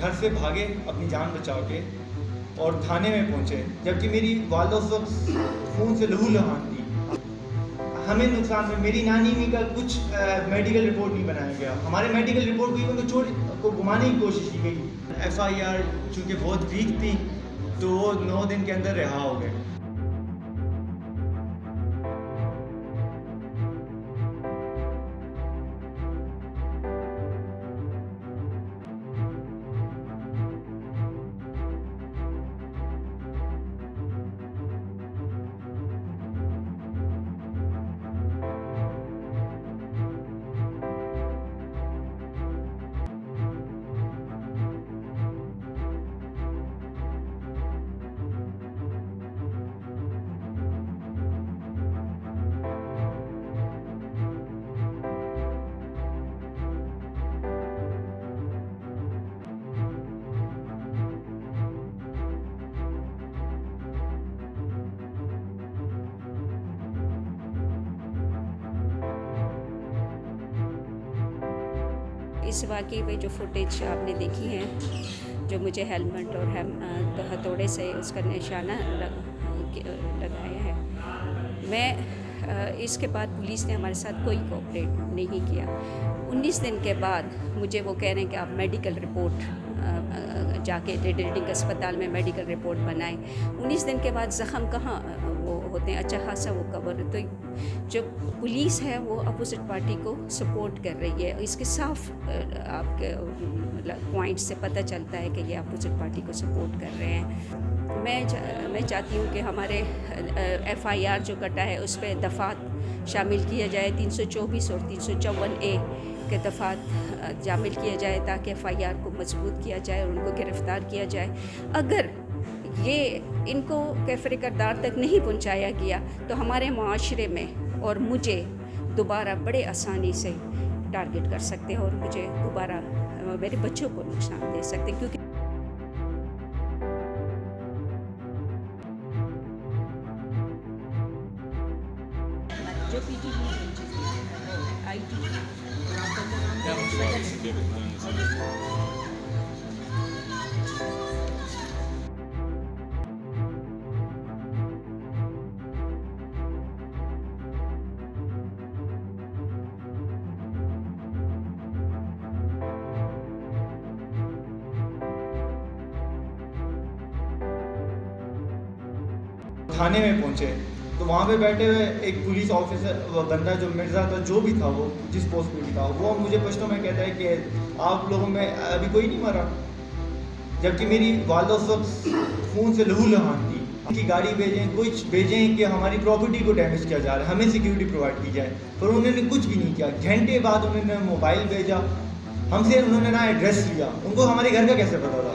घर से भागे अपनी जान बचा के और थाने में पहुंचे, जबकि मेरी वालिदा उस वक्त खून से लहूलुहान थी। हमें नुकसान में मेरी नानी मी का कुछ मेडिकल रिपोर्ट नहीं बनाया गया। हमारे मेडिकल रिपोर्ट को इवन को घुमाने की कोशिश की गई। FIR चूँकि बहुत वीक थी तो वो 9 दिन के अंदर रिहा हो गए। इस वाक़ये में जो फुटेज आपने देखी है, जो मुझे हेलमेट और हथौड़े से उसका निशाना लगाया है, मैं इसके बाद पुलिस ने हमारे साथ कोई कोऑपरेट नहीं किया। 19 दिन के बाद मुझे वो कह रहे हैं कि आप मेडिकल रिपोर्ट जाके रीडिंग अस्पताल में मेडिकल रिपोर्ट बनाएं। 19 दिन के बाद ज़ख़म कहाँ वो होते हैं, अच्छा खासा वो कवर। तो जो पुलिस है वो अपोजिट पार्टी को सपोर्ट कर रही है। इसके साफ आपके पॉइंट से पता चलता है कि ये अपोजिट पार्टी को सपोर्ट कर रहे हैं। मैं चाहती हूँ कि हमारे FIR जो कटा है उस पर दफ़ात शामिल किया जाए। 324 और 354A के दफ़ात शामिल किया जाए ताकि FIR को मजबूत किया जाए और उनको गिरफ़्तार किया जाए। अगर ये इनको कैफ़रे किरदार तक नहीं पहुंचाया गया तो हमारे माशरे में और मुझे दोबारा बड़े आसानी से टारगेट कर सकते हैं और मुझे दोबारा मेरे बच्चों को नुकसान दे सकते हैं। क्योंकि जो थाने में पहुंचे तो वहाँ पे बैठे हुए एक पुलिस ऑफिसर बंदा जो मिर्ज़ा था, जो भी था वो जिस पोस्ट पे भी था, वो मुझे पश्तो में कहता है कि आप लोगों में अभी कोई नहीं मरा, जबकि मेरी वालिदा उस वक्त खून से लहूलुहान थी। कि गाड़ी भेजें, कुछ भेजें कि हमारी प्रॉपर्टी को डैमेज किया जा रहा है, हमें सिक्योरिटी प्रोवाइड की जाए, पर उन्होंने कुछ भी नहीं किया। घंटे बाद उन्होंने मोबाइल भेजा हमसे, उन्होंने ना एड्रेस लिया। उनको हमारे घर का कैसे पता था?